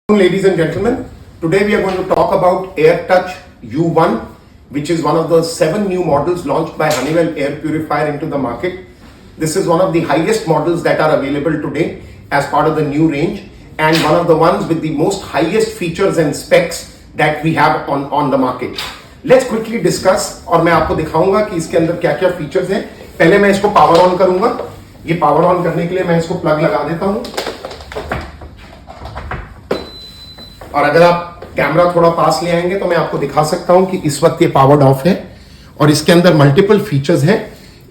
Ladies and gentlemen, today we are going to talk about AirTouch U1, which is one of the 7 new models launched by Honeywell air purifier into the market. This is one of the highest models that are available today as part of the new range and one of the ones with the most highest features and specs that we have on the market. Let's quickly discuss और मैं आपको दिखाऊंगा कि इसके अंदर क्या क्या features हैं. पहले मैं इसको पावर ऑन करूंगा. ये पावर ऑन करने के लिए मैं इसको प्लग लगा देता हूं. और अगर आप कैमरा थोड़ा पास ले आएंगे तो मैं आपको दिखा सकता हूं कि इस वक्त ये पावर्ड ऑफ है और इसके अंदर मल्टीपल फीचर्स हैं.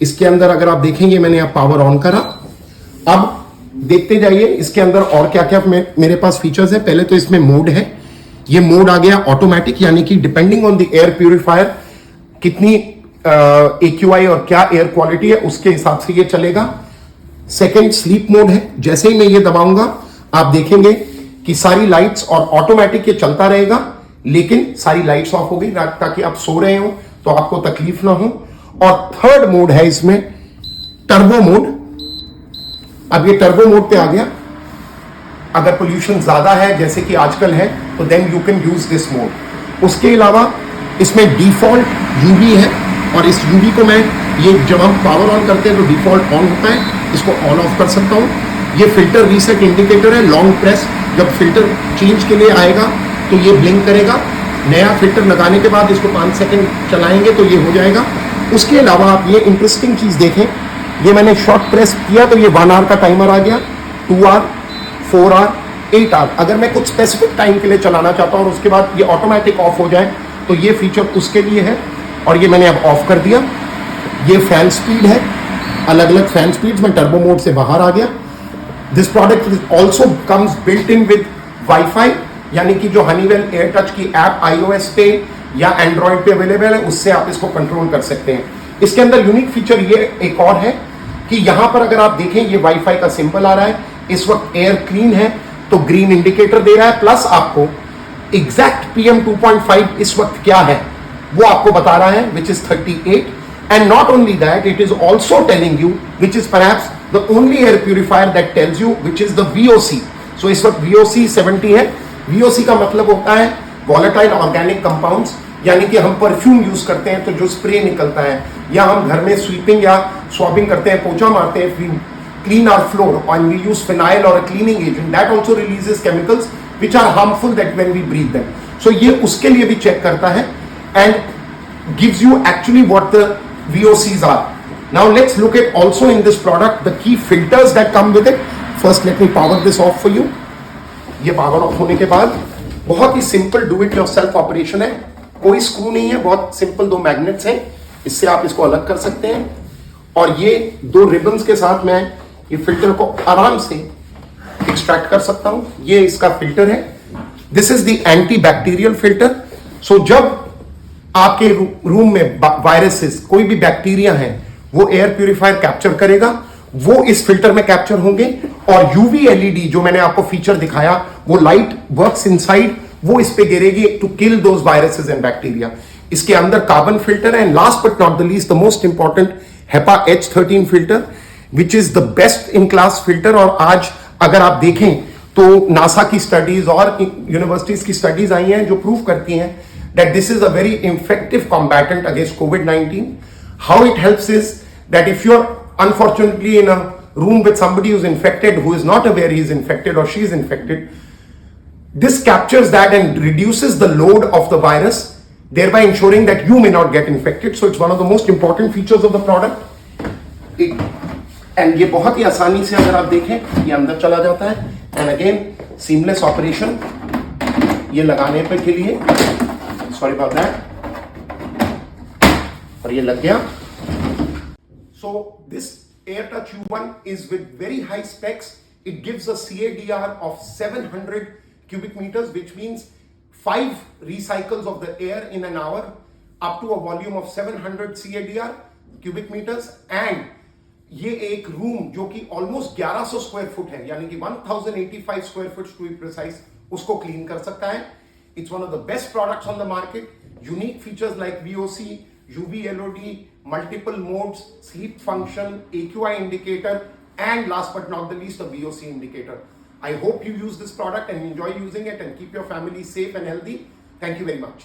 इसके अंदर अगर आप देखेंगे मैंने आप पावर ऑन करा. अब देखते जाइए इसके अंदर और क्या क्या मेरे पास फीचर्स है. पहले तो इसमें मोड है. ये मोड आ गया ऑटोमेटिक, यानी कि depending on the air purifier कितनी AQI और क्या एयर क्वालिटी है उसके हिसाब से ये चलेगा. सेकेंड स्लीप मोड है. जैसे ही मैं ये दबाऊंगा आप देखेंगे कि सारी लाइट्स और ऑटोमेटिक ये चलता रहेगा, लेकिन सारी लाइट्स ऑफ हो गई ताकि आप सो रहे हो तो आपको तकलीफ ना हो. और थर्ड मोड है इसमें टर्बो मोड. अब ये टर्बो मोड पे आ गया. अगर पोल्यूशन ज्यादा है जैसे कि आजकल है तो then you can use this mode. उसके अलावा इसमें डिफॉल्ट यूवी है और इस यूवी को मैं ये जब हम पावर ऑन करते हैं तो डिफॉल्ट ऑन होता है, इसको ऑन ऑफ कर सकता हूं. ये फिल्टर रीसेट इंडिकेटर है. लॉन्ग प्रेस जब फिल्टर चेंज के लिए आएगा तो ये ब्लिंक करेगा. नया फिल्टर लगाने के बाद इसको 5 सेकंड चलाएंगे तो ये हो जाएगा. उसके अलावा आप ये इंटरेस्टिंग चीज देखें, ये मैंने शॉर्ट प्रेस किया तो ये 1 आवर का टाइमर आ गया, 2 आवर, 4 आवर, 8 आवर. अगर मैं कुछ स्पेसिफिक टाइम के लिए चलाना चाहता हूं और उसके बाद ये ऑटोमेटिक ऑफ हो जाए तो ये फीचर उसके लिए है. और ये मैंने अब ऑफ कर दिया. ये फैन स्पीड है, अलग अलग फैन स्पीड में टर्बो मोड से बाहर आ गया. This product also comes built in with wifi, यानी कि जो हनीवेल एयरटच की ऐप iOS पे या एंड्रॉइड पे अवेलेबल है उससे आप इसको कंट्रोल कर सकते हैं. इसके अंदर यूनिक फीचर ये एक और है कि यहां पर अगर आप देखें ये वाईफाई का सिंबल आ रहा है. इस वक्त एयर क्लीन है तो ग्रीन इंडिकेटर दे रहा है, प्लस आपको एग्जैक्ट PM 2.5 इस वक्त क्या है वो आपको बता रहा है, which is 38. And not only that, it is also telling you, which is perhaps the only air purifier that tells you, which is the VOC. So इस वक्त VOC 70 है. VOC का मतलब होता है volatile organic compounds, यानी कि हम परफ्यूम यूज करते हैं तो जो स्प्रे निकलता है, या हम घर में स्वीपिंग या स्वॉबिंग करते हैं, पोछा मारते हैं, we clean our floor and we use phenyl or a cleaning agent, that also releases chemicals which are harmful that when we breathe them. So ये उसके लिए भी चेक करता है and gives you actually what the VOCs are. Now let's look at also in this product the key filters that come with it. First let me power this off for you. ये power off होने के बाद बहुत ही simple do it yourself operation है. कोई screw नहीं है, बहुत सिंपल 2 मैग्नेट्स हैं, इससे आप इसको अलग कर सकते हैं. और ये 2 रिबन्स के साथ मैं ये फिल्टर को आराम से एक्सट्रैक्ट कर सकता हूं. ये इसका फिल्टर है. This is the anti bacterial filter. So जब आपके रूम में वायरसेस कोई भी बैक्टीरिया है वो एयर प्यूरिफायर कैप्चर करेगा, वो इस फिल्टर में कैप्चर होंगे. और यूवी एलईडी जो मैंने आपको फीचर दिखाया वो लाइट वर्क्स इनसाइड, वो इस पे गिरेगी to kill those viruses and bacteria. इसके अंदर कार्बन फिल्टर है. And last but not the least the most important HEPA H13 filter which is the best in class filter. और आज अगर आप देखें तो नासा की स्टडीज और यूनिवर्सिटीज की स्टडीज आई हैं जो प्रूव करती हैं that this is a very effective combatant against COVID-19. How it helps is that if you're unfortunately in a room with somebody who's infected, who is not aware he is infected or she is infected, this captures that and reduces the load of the virus, thereby ensuring that you may not get infected. So it's one of the most important features of the product. And ये बहुत ही आसानी से अगर आप देखें ये अंदर चला जाता है. And again seamless operation. ये लगाने पे के लिए sorry about that. और ये लग गया. So this AirTouch U1 is with very high specs. It gives a CADR of 700 cubic meters, which means 5 recycles of the air in an hour, up to a volume of 700 CADR cubic meters. And ये एक room जो कि almost 1100 square foot है, यानी कि 1085 square foot to be precise, उसको clean कर सकता है. It's one of the best products on the market. Unique features like VOC, UV LOD, multiple modes, sleep function, AQI indicator, and last but not the least, a VOC indicator. I hope you use this product and enjoy using it and keep your family safe and healthy. Thank you very much.